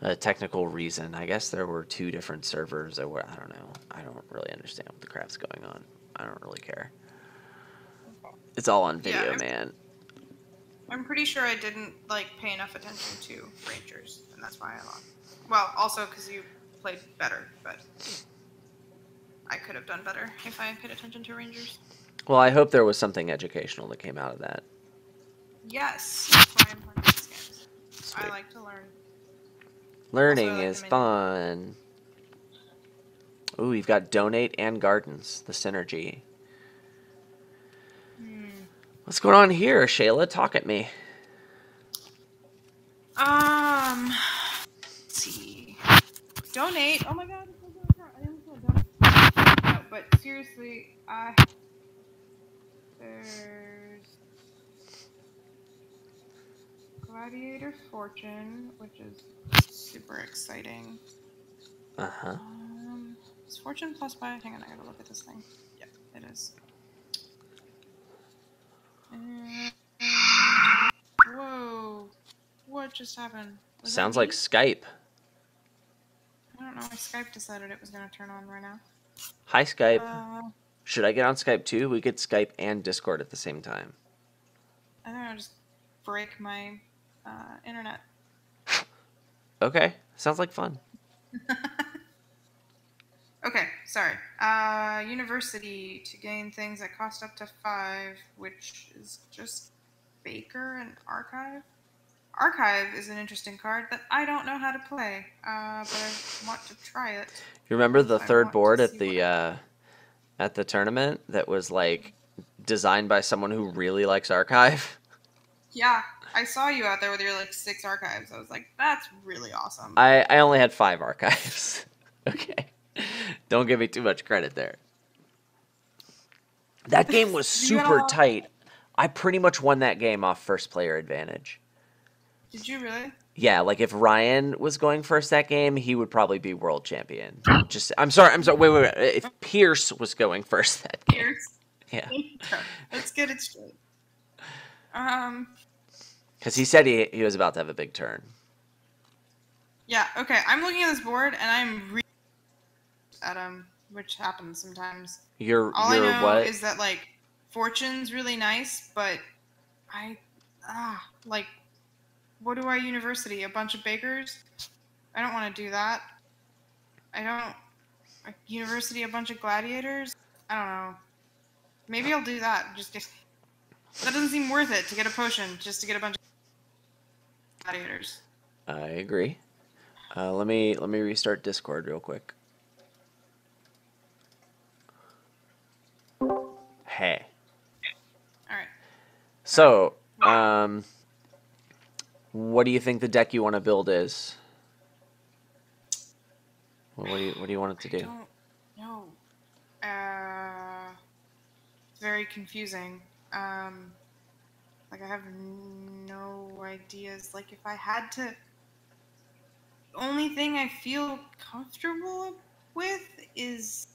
a technical reason. I guess there were two different servers that were, I don't know. I don't really understand what the crap's going on. I don't really care. It's all on Yeah, video, man. I'm pretty sure I didn't like pay enough attention to Rangers, and that's why I lost. Well, also because you played better, but I could have done better if I paid attention to Rangers. Well, I hope there was something educational that came out of that. Yes, that's why I'm playing these games. Sweet. I like to learn. Also, I Learning like is the menu. fun. Ooh, you've got donate and gardens, the synergy. What's going on here, Shayla? Talk at me. Let's see. Donate. Oh my god, it's so good. I almost said donate. No, but seriously, there's Gladiator Fortune, which is super exciting. Uh-huh. Is Fortune plus by? Hang on, I gotta look at this thing. Yep, it is. Whoa. What just happened? Was that Sounds like me? Skype. I don't know. My Skype decided it was gonna turn on right now. Hi, Skype. Uh, Should I get on Skype too? We could Skype and Discord at the same time. I think I'll just break my internet. Okay. Sounds like fun. Okay, sorry. University to gain things that cost up to 5, which is just Baker and Archive. Archive is an interesting card that I don't know how to play, but I want to try it. You remember the I third want to board see at the tournament that was like designed by someone who really likes Archive? Yeah, I saw you out there with your like 6 archives. I was like, that's really awesome. I only had 5 archives. Okay. Don't give me too much credit there. That game was You had a super lot. tight. I pretty much won that game off first player advantage. Did you really? Yeah, like if Ryan was going first that game, he would probably be world champion. I'm sorry. Wait. If Pierce was going first that game. Pierce. Yeah. Let's get it straight. Because he said he was about to have a big turn. Yeah. Okay. I'm looking at this board and I'm really at which happens sometimes. All I know What? is that like Fortune's really nice, but like what do I university? A bunch of bakers? I don't want to do that. I don't university a bunch of gladiators? I don't know. Maybe I'll do that. That doesn't seem worth it to get a potion just to get a bunch of gladiators. I agree. Let me restart Discord real quick. Hey. All right. So, what do you think the deck you want to build is? What do you want it to do? I don't know. It's very confusing. Like I have no ideas. Like if I had to, the only thing I feel comfortable with is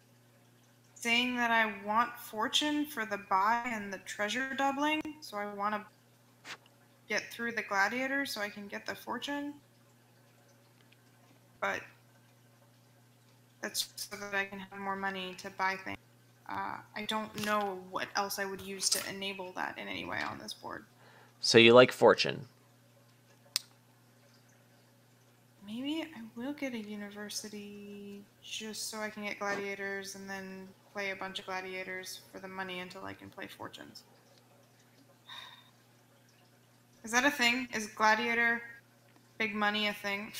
saying that I want fortune for the buy and the treasure doubling. So I want to get through the gladiator so I can get the fortune. But that's so that I can have more money to buy things. I don't know what else I would use to enable that in any way on this board. So you like fortune? Maybe I will get a university just so I can get gladiators and then play a bunch of gladiators for the money until I can play fortunes. Is that a thing? Is gladiator big money a thing?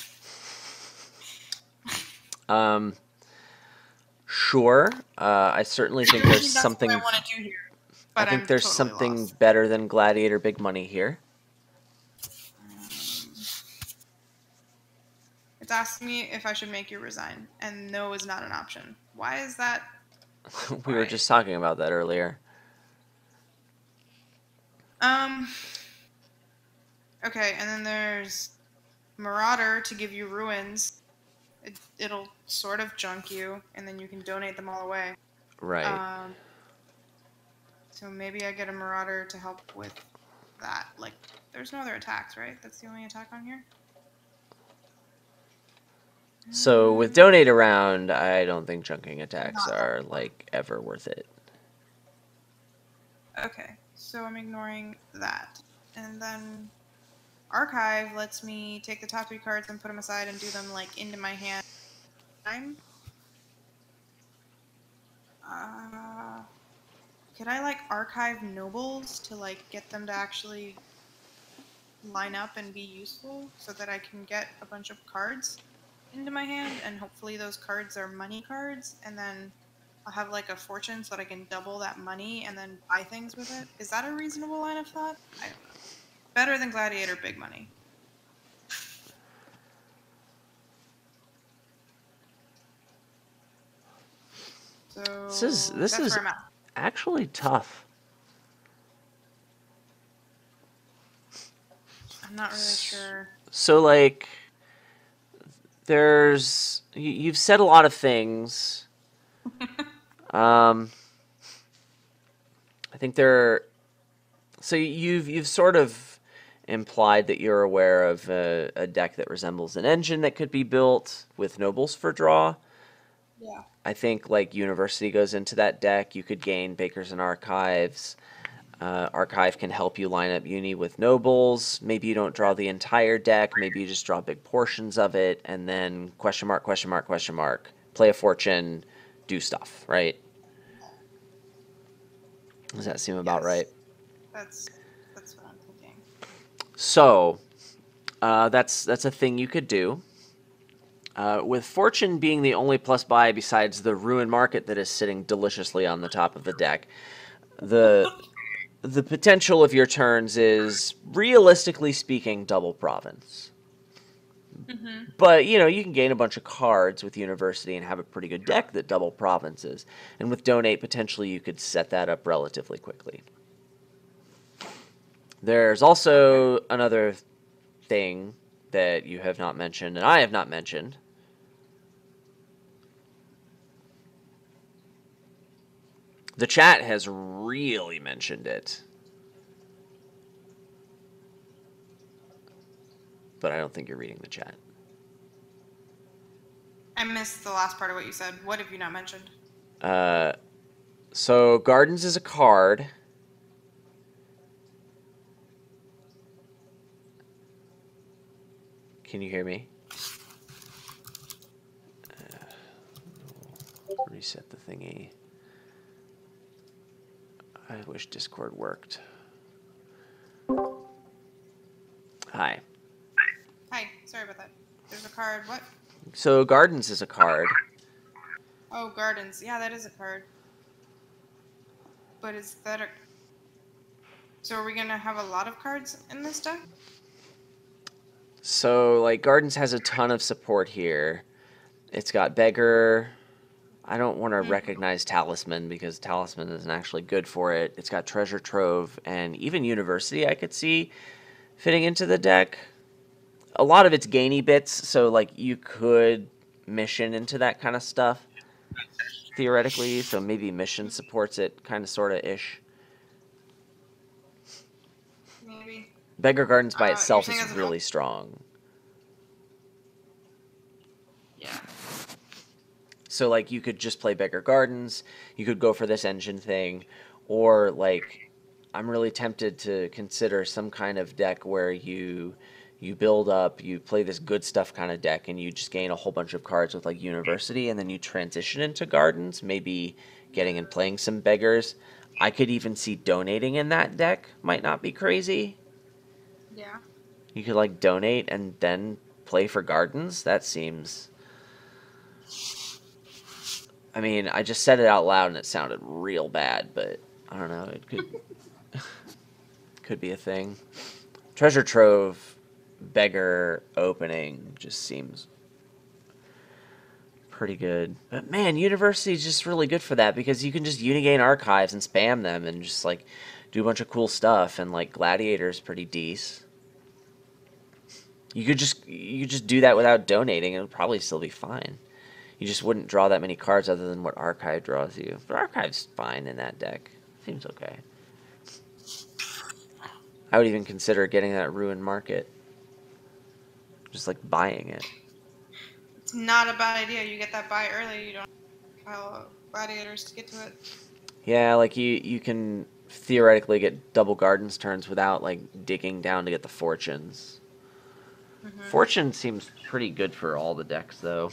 Sure. I certainly think there's That's something. what I want to do here. I But think I'm there's totally something lost. better than Gladiator Big Money here. It's asking me if I should make you resign, and no is not an option. Why is that? We were just talking about that earlier. Okay, and then there's Marauder to give you ruins. It'll sort of junk you, and then you can donate them all away. Right. So maybe I get a Marauder to help with that. Like, there's no other attacks, right? That's the only attack on here? So with donate around, I don't think chunking attacks Not are like ever worth it. okay, so I'm ignoring that. And then archive lets me take the top 3 cards and put them aside and do them like into my hand. Uh, could I like archive nobles to like get them to actually line up and be useful so that I can get a bunch of cards into my hand, and hopefully those cards are money cards, and then I'll have like a fortune so that I can double that money and then buy things with it. Is that a reasonable line of thought? I don't know. Better than Gladiator big money. So This that's is where I'm at. actually tough. I'm not really sure. So like you've said a lot of things. I think so you've sort of implied that you're aware of a deck that resembles an engine that could be built with nobles for draw. Yeah. I think like University goes into that deck. You could gain Bakers and Archives. Archive can help you line up Uni with nobles. Maybe you don't draw the entire deck. Maybe you just draw big portions of it, and then question mark, question mark, question mark. Play a fortune, do stuff, right? Does that seem about right? That's what I'm thinking. So that's a thing you could do. With Fortune being the only plus buy besides the Ruin Market that is sitting deliciously on the top of the deck, the potential of your turns is, realistically speaking, double Province. Mm-hmm. But, you can gain a bunch of cards with University and have a pretty good deck that double Provinces. And with Donate, potentially you could set that up relatively quickly. There's also another thing that you have not mentioned, and I have not mentioned. The chat has really mentioned it. But I don't think you're reading the chat. I missed the last part of what you said. What have you not mentioned? So Gardens is a card. Can you hear me? Reset the thingy. I wish Discord worked. Hi. Hi, sorry about that. There's a card. What? So Gardens is a card. Oh, Gardens. Yeah, that is a card. But is that a... So are we going to have a lot of cards in this deck? So, like, Gardens has a ton of support here. It's got Beggar. I don't want to recognize Talisman because Talisman isn't actually good for it. It's got Treasure Trove and even University I could see fitting into the deck. A lot of it's gainy bits, so, like, you could mission into that kind of stuff, theoretically. So maybe Mission supports it, kind of, sort of, ish. Maybe. Beggar Gardens by itself saying is as an really strong. Yeah. So, like, you could just play Beggar Gardens. You could go for this engine thing. Or, like, I'm really tempted to consider some kind of deck where you build up, you play this good stuff kind of deck, and you just gain a whole bunch of cards with, like, University, and then you transition into Gardens, maybe getting and playing some Beggars. I could even see donating in that deck. Might not be crazy. Yeah. You could, like, donate and then play for Gardens. That seems... I mean, I just said it out loud and it sounded real bad, but I don't know. It could be a thing. Treasure Trove, Beggar opening just seems pretty good. But man, University is just really good for that because you can just Unigain Archives and spam them and just like do a bunch of cool stuff. And like Gladiator's pretty decent. You could just do that without donating. It would probably still be fine. You just wouldn't draw that many cards other than what Archive draws you. But Archive's fine in that deck. Seems okay. I would even consider getting that Ruin Market. Just like buying it. It's not a bad idea. You get that buy early. You don't pile of gladiators to get to it. Yeah, like you can theoretically get double gardens turns without like digging down to get the fortunes. Fortune seems pretty good for all the decks though.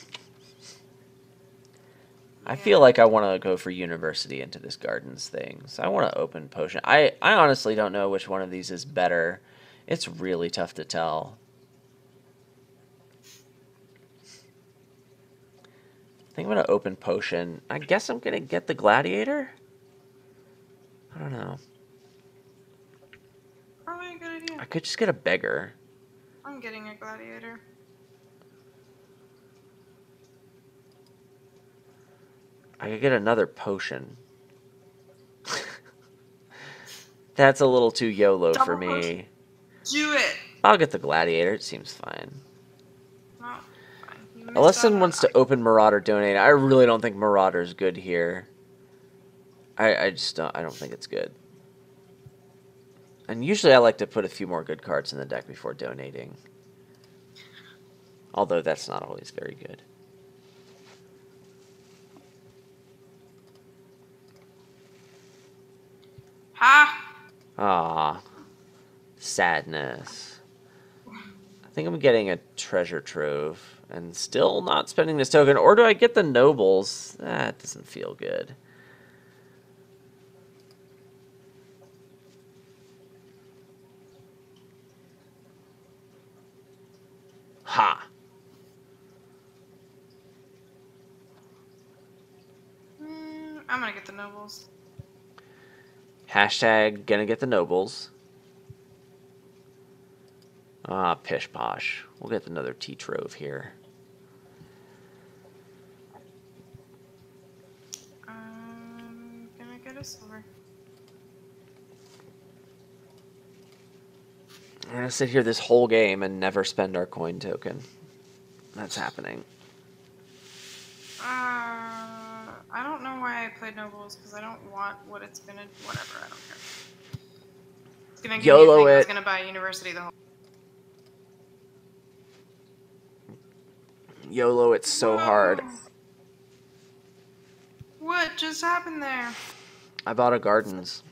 I feel Yeah. like I want to go for university into this gardens thing. So I want to open potion. I honestly don't know which one of these is better. It's really tough to tell. I think I'm going to open potion. I guess I'm going to get the gladiator? I don't know. Probably a good idea. I could just get a beggar. I'm getting a gladiator. I could get another potion. That's a little too YOLO for Double me. potion. Do it. I'll get the gladiator. It seems fine. No, fine. You missed Unless out someone on wants to open Marauder donate. I really don't think Marauder's good here. I just don't. I don't think it's good. And usually I like to put a few more good cards in the deck before donating. Although that's not always very good. Ha! Ah, sadness. I think I'm getting a treasure trove and still not spending this token. Or do I get the nobles? That doesn't feel good. Ha! I'm gonna get the nobles. Hashtag gonna get the nobles. Ah, pish posh. We'll get another T-Trove here. I'm gonna get a silver. We're gonna sit here this whole game and never spend our coin token. That's happening. I don't know why I played nobles because I don't want what it's gonna. Whatever, I don't care. It's gonna give me a YOLO thing it. that's gonna buy a university the whole. YOLO, it's so hard. What just happened there? I bought a gardens.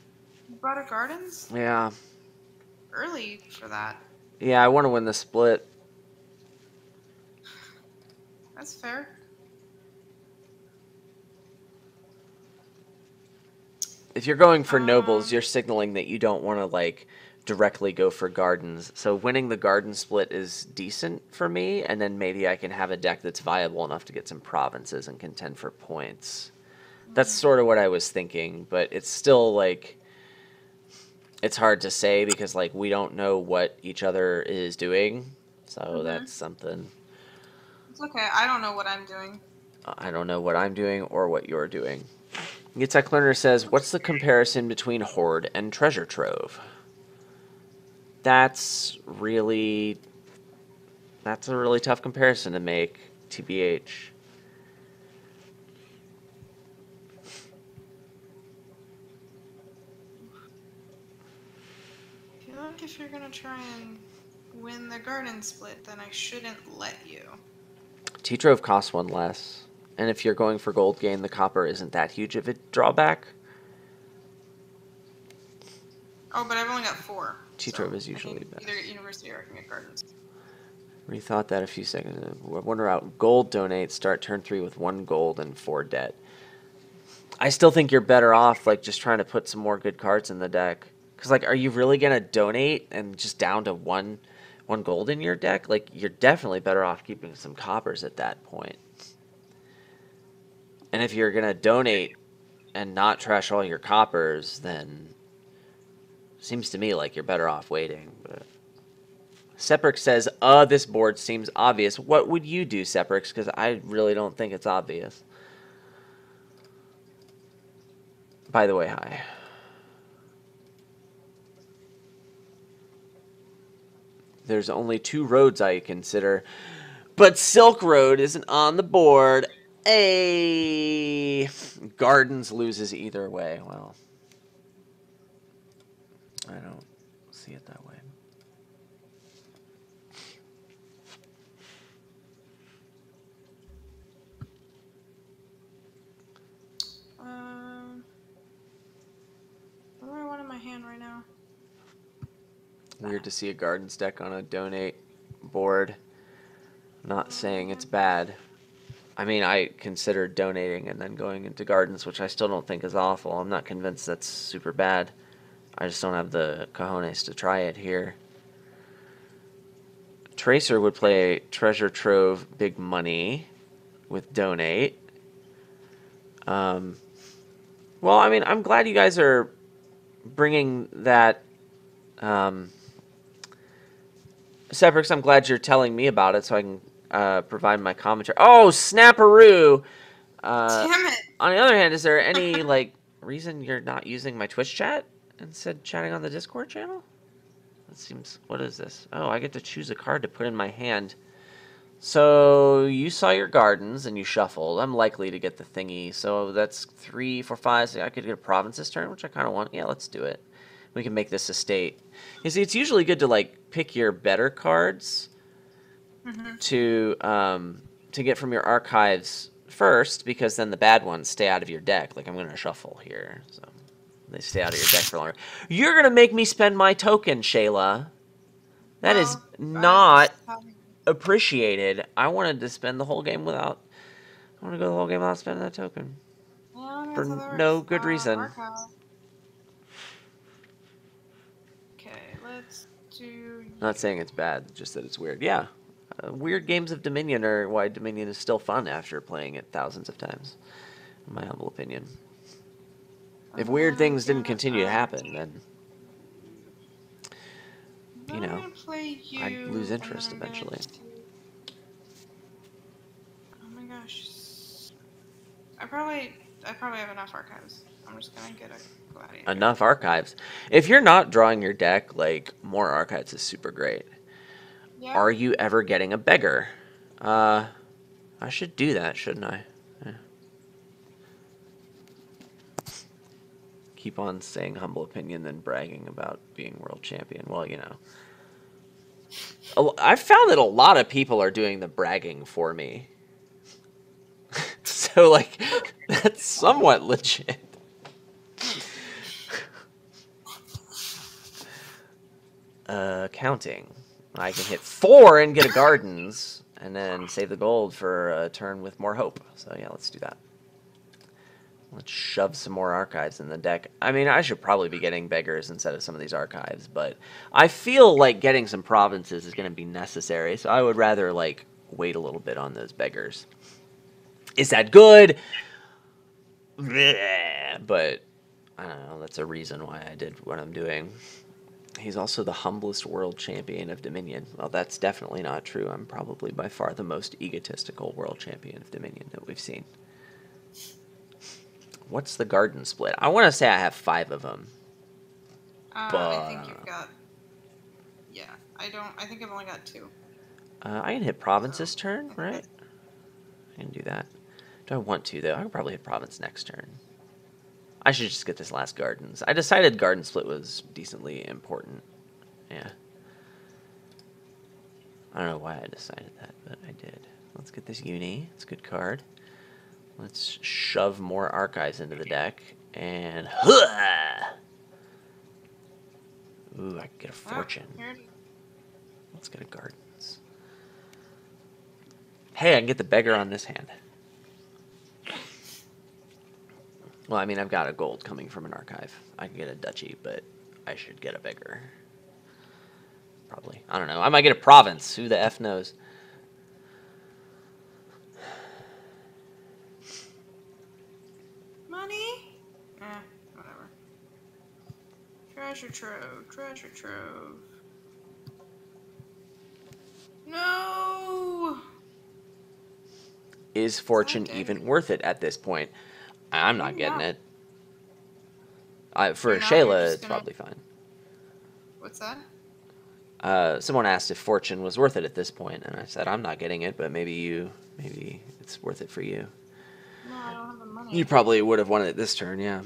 You bought a gardens? Yeah. Early for that. Yeah, I want to win the split. That's fair. If you're going for nobles, you're signaling that you don't want to like directly go for gardens. So winning the garden split is decent for me, and then maybe I can have a deck that's viable enough to get some provinces and contend for points. That's sort of what I was thinking, but it's still like it's hard to say because like we don't know what each other is doing. So that's something. It's okay. I don't know what I'm doing. I don't know what I'm doing or what you're doing. Yitzhak Learner says, what's the comparison between Horde and Treasure Trove? That's a really tough comparison to make, TBH. I feel like if you're gonna try and win the garden split, then I shouldn't let you. T-Trove costs one less. And if you're going for gold gain, the copper isn't that huge of a drawback. Oh, but I've only got 4. T-Trove so is usually best. Either get university or I can get gardens. Rethought that a few seconds ago. I wonder how gold donates start turn 3 with 1 gold and 4 debt. I still think you're better off like just trying to put some more good cards in the deck. Because like, are you really gonna donate and just down to one gold in your deck? Like, you're definitely better off keeping some coppers at that point. And if you're gonna donate and not trash all your coppers, then seems to me like you're better off waiting. But Seprix says, this board seems obvious. What would you do, Seprix? Because I really don't think it's obvious. By the way, hi. There's only 2 roads I consider, but Silk Road isn't on the board. Gardens loses either way. Well, I don't see it that way. Weird to see a Gardens deck on a donate board. Not saying it's bad. I mean, I considered donating and then going into Gardens, which I still don't think is awful. I'm not convinced that's super bad. I just don't have the cojones to try it here. Tracer would play Treasure Trove Big Money with Donate. Well, I mean, I'm glad you guys are bringing that. Seprix, I'm glad you're telling me about it so I can provide my commentary. Oh, Snapperoo! Damn it! On the other hand, is there any like reason you're not using my Twitch chat instead chatting on the Discord channel? That seems... What is this? Oh, I get to choose a card to put in my hand. So you saw your Gardens and you shuffled. I'm likely to get the thingy. So that's 3, 4, 5. So I could get a Province this turn, which I kind of want. Yeah, let's do it. We can make this a state. You see, it's usually good to like pick your better cards to get from your archives first, because then the bad ones stay out of your deck. Like I'm going to shuffle here, so they stay out of your deck for longer. You're going to make me spend my token, Shayla. That is not appreciated. I wanted to spend the whole game without... I want to go the whole game without spending that token. Yeah, For no good reason. Archive. Okay, let's do... I'm not saying it's bad, just that it's weird. Yeah. Weird games of Dominion are why Dominion is still fun after playing it thousands of times, in my humble opinion. If weird things didn't continue to happen, then, you know, I'd lose interest eventually. Oh my gosh. I probably have enough archives. I'm just gonna get a gladiator. Enough archives. If you're not drawing your deck, like, more archives is super great. Yeah. Are you ever getting a beggar? I should do that, shouldn't I? Yeah. Keep on saying humble opinion, then bragging about being world champion. Well, you know. I've found that a lot of people are doing the bragging for me. So, like, that's somewhat legit. Counting. I can hit 4 and get a Gardens, and then save the gold for a turn with more hope. So yeah, let's do that. Let's shove some more archives in the deck. I mean, I should probably be getting beggars instead of some of these archives, but I feel like getting some provinces is going to be necessary, so I would rather, like, wait a little bit on those beggars. Is that good? But, I don't know, that's a reason why I did what I'm doing. He's also the humblest world champion of Dominion. Well, that's definitely not true. I'm probably by far the most egotistical world champion of Dominion that we've seen. What's the garden split? I want to say I have 5 of them. But... I think you've got... Yeah, I think I've only got 2. I can hit province this turn, right? I can do that. Do I want to, though? I can probably hit province next turn. I should just get this last Gardens. I decided Garden Split was decently important. Yeah. I don't know why I decided that, but I did. Let's get this Uni. It's a good card. Let's shove more archives into the deck. And... Ooh, I can get a Fortune. Let's get a Gardens. Hey, I can get the beggar on this hand. Well, I mean, I've got a gold coming from an archive. I can get a duchy, but I should get a beggar. Probably. I don't know. I might get a province. Who the F knows? Money? Whatever. Treasure trove. Treasure trove. No! Is Fortune even worth it at this point? I'm not getting it. For Shayla, it's probably fine. What's that? Someone asked if Fortune was worth it at this point, and I said I'm not getting it, but maybe it's worth it for you. No, I don't have the money. You probably would have wanted it this turn, yeah.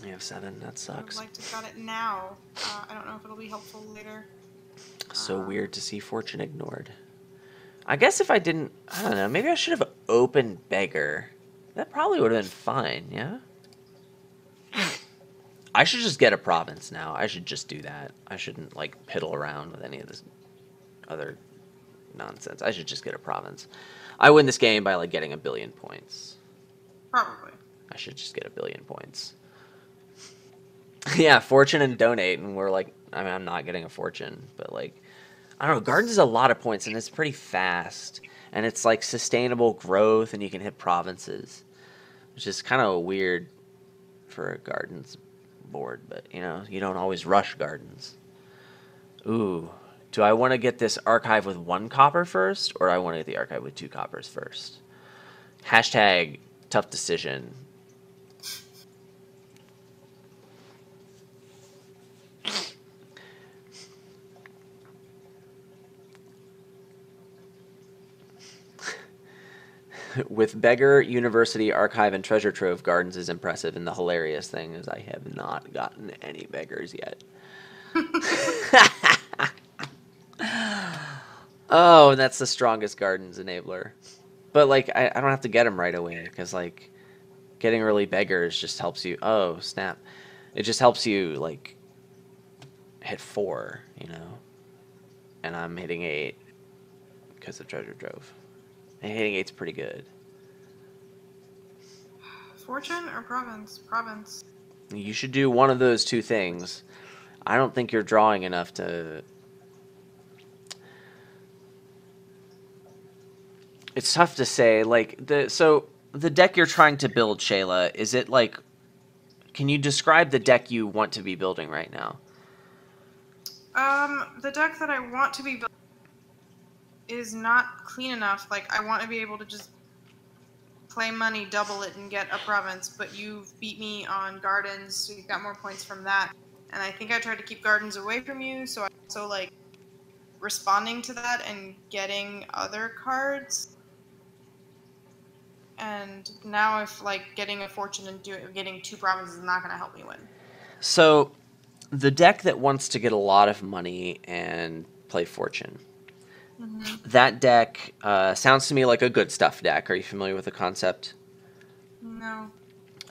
You have 7. That sucks. I would like to have got it now. I don't know if it'll be helpful later. So weird to see Fortune ignored. I guess if I didn't, I don't know, maybe I should have opened Beggar. That probably would have been fine, yeah? I should just get a province now. I should just do that. I shouldn't like piddle around with any of this other nonsense. I should just get a province. I win this game by like getting 1,000,000,000 points. Probably. I should just get 1,000,000,000 points. Yeah, fortune and donate, and we're like, I mean, I'm not getting a fortune, but like, I don't know. Gardens is a lot of points, and it's pretty fast, and it's like sustainable growth, and you can hit provinces, which is kind of weird for a gardens board. But you know, you don't always rush gardens. Ooh, do I want to get this archive with 1 copper first, or do I want to get the archive with 2 coppers first? Hashtag tough decision. With Beggar, University, Archive, and Treasure Trove, Gardens is impressive, and the hilarious thing is I have not gotten any beggars yet. Oh, that's the strongest Gardens enabler. But, like, I don't have to get them right away, because, like, getting early beggars just helps you... Oh, snap. It just helps you, like, hit 4, you know? And I'm hitting 8 because of Treasure Trove. And hitting 8's pretty good. Fortune or province? Province. You should do one of those 2 things. I don't think you're drawing enough to... It's tough to say. Like, so the deck you're trying to build, Shayla, is it like... Can you describe the deck you want to be building right now? The deck that I want to be building is not clean enough. Like, I want to be able to just play money, double it, and get a province, but you've beat me on gardens, so you've got more points from that. And I think I tried to keep gardens away from you, so I'm also, like, responding to that and getting other cards. And now if, like, getting a fortune and getting 2 provinces is not going to help me win. So, the deck that wants to get a lot of money and play fortune. That deck sounds to me like a good stuff deck. Are you familiar with the concept? No.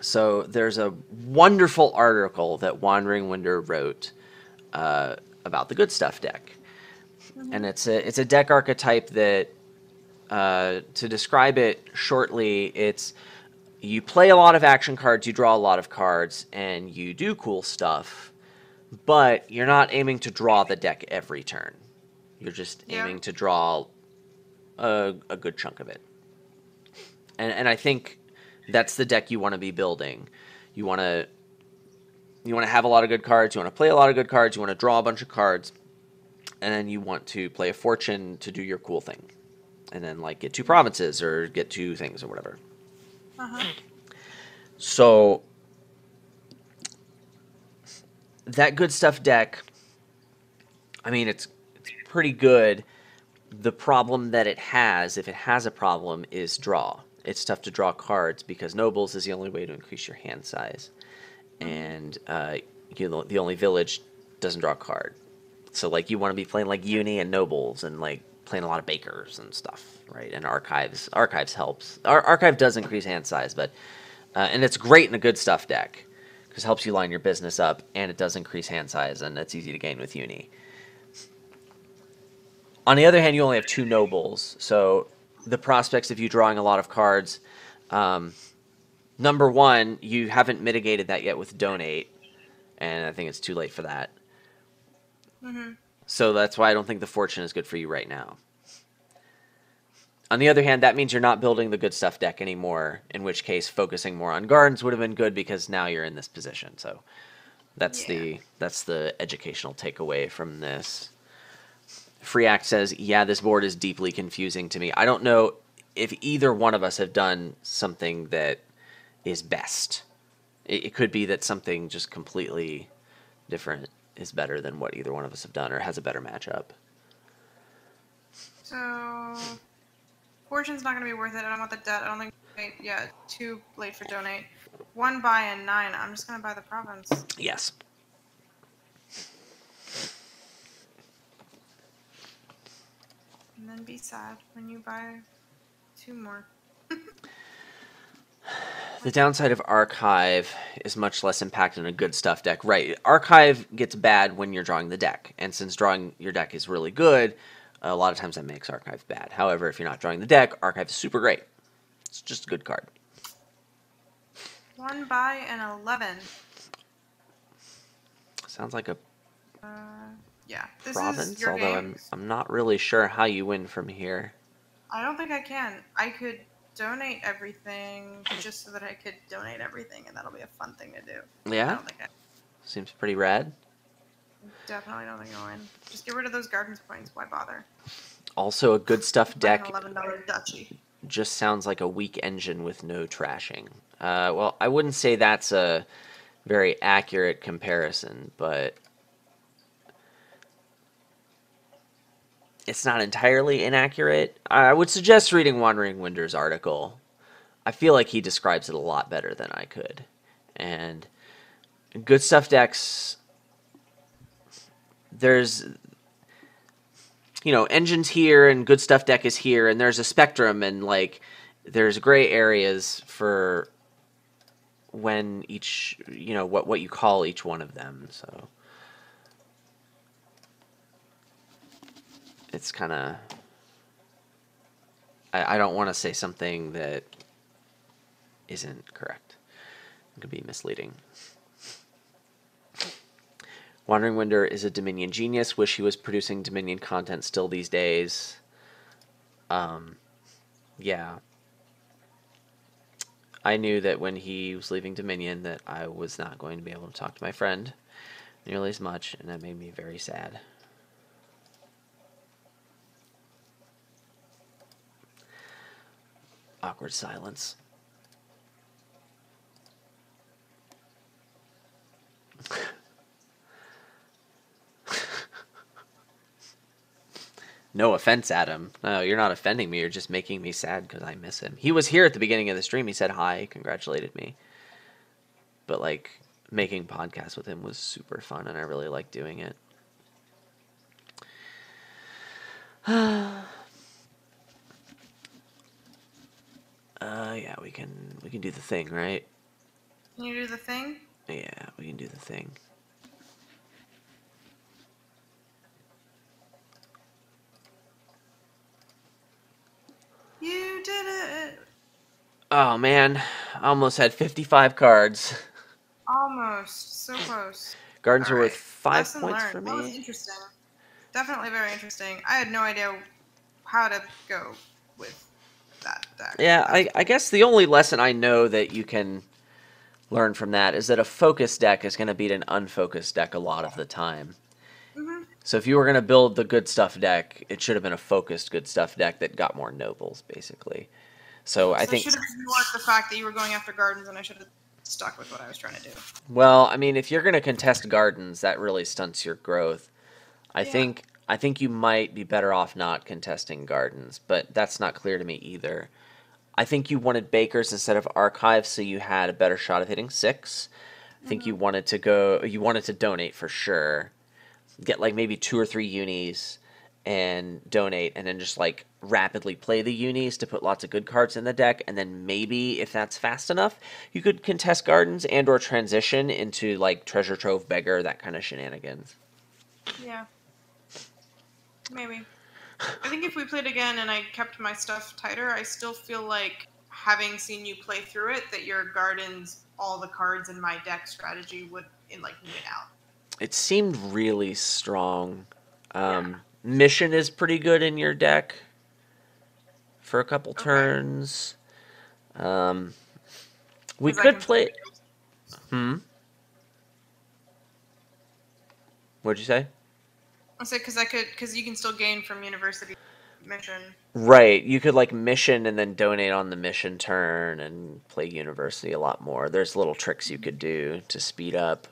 So there's a wonderful article that Wandering Winder wrote about the good stuff deck, and it's a deck archetype that, to describe it shortly, it's you play a lot of action cards, you draw a lot of cards, and you do cool stuff, but you're not aiming to draw the deck every turn. You're just aiming to draw a good chunk of it. And I think that's the deck you want to be building. You want to have a lot of good cards, you want to play a lot of good cards, you want to draw a bunch of cards, and then you want to play a fortune to do your cool thing. And then like get 2 provinces or get 2 things or whatever. So that good stuff deck, I mean, it's pretty good. The problem that it has, if it has a problem, is draw. It's tough to draw cards because nobles is the only way to increase your hand size, and the only village doesn't draw a card. So like you want to be playing like uni and nobles and like playing a lot of bakers and stuff, right? And archives helps. Archive does increase hand size, but and it's great in a good stuff deck because it helps you line your business up, and it does increase hand size, and it's easy to gain with uni. On the other hand, you only have 2 nobles, so the prospects of you drawing a lot of cards, number 1, you haven't mitigated that yet with donate, and I think it's too late for that. So that's why I don't think the fortune is good for you right now. On the other hand, that means you're not building the good stuff deck anymore, in which case focusing more on gardens would have been good because now you're in this position. So that's the educational takeaway from this. Freeact says, yeah, this board is deeply confusing to me. I don't know if either one of us have done something that is best. It could be that something just completely different is better than what either one of us have done or has a better matchup. So, fortune's not going to be worth it. I don't want the debt. I don't think... Yeah, too late for donate. 1 buy and 9. I'm just going to buy the province. Yes. And then be sad when you buy 2 more. The downside of Archive is much less impact than a good stuff deck. Right, Archive gets bad when you're drawing the deck, and since drawing your deck is really good, a lot of times that makes Archive bad. However, if you're not drawing the deck, Archive is super great. It's just a good card. 1 by an 11. Sounds like a Yeah, this province, is your although game. I'm not really sure how you win from here. I don't think I can. I could donate everything just so that I could donate everything, and that'll be a fun thing to do. I Yeah? don't think I Seems pretty rad. definitely don't think I'll win. Just get rid of those gardens points. Why bother? Also, a good stuff Buy an deck $11 duchy. just sounds like a weak engine with no trashing. Well, I wouldn't say that's a very accurate comparison, but it's not entirely inaccurate. I would suggest reading Wandering Winder's article. I feel like he describes it a lot better than I could. And good stuff decks, there's, engines here and good stuff deck is here, and there's a spectrum, and like there's gray areas for when each, what you call each one of them. So it's kind of, I don't want to say something that isn't correct. It could be misleading. Wandering Winder is a Dominion genius. Wish he was producing Dominion content still these days. Yeah. I knew that when he was leaving Dominion that I was not going to be able to talk to my friend nearly as much, and that made me very sad. Awkward silence. No offense, Adam. No, you're not offending me. You're just making me sad because I miss him. He was here at the beginning of the stream. He said hi, congratulated me. But, like, making podcasts with him was super fun, and I really liked doing it. Yeah, we can do the thing, right? Can you do the thing? Yeah, we can do the thing. You did it! Oh, man. I almost had 55 cards. Almost. So close. Gardens are worth 5 Lesson points learned. for That was me. interesting. Definitely very interesting. I had no idea how to go with that deck. Yeah, I guess the only lesson I know that you can learn from that is that a focused deck is going to beat an unfocused deck a lot of the time. Mm-hmm. So if you were going to build the good stuff deck, it should have been a focused good stuff deck that got more nobles, basically. So I think... I should have ignored the fact that you were going after gardens, and I should have stuck with what I was trying to do. Well, I mean, if you're going to contest gardens, that really stunts your growth. I think you might be better off not contesting gardens, but that's not clear to me either. I think you wanted Bakers instead of Archives, so you had a better shot of hitting 6. I think you wanted to donate for sure. Get like maybe 2 or 3 unis and donate, and then just like rapidly play the unis to put lots of good cards in the deck, and then maybe if that's fast enough, you could contest gardens and or transition into like Treasure Trove Beggar, that kind of shenanigans. Yeah. Maybe. I think if we played again and I kept my stuff tighter, I still feel like, having seen you play through it, that your gardens, all the cards in my deck strategy would win out. It seemed really strong. Mission is pretty good in your deck for a couple turns. We could play... What'd you say? I said because you can still gain from University Mission. Right, you could like mission and then donate on the mission turn and play University a lot more. There's little tricks you could do to speed up.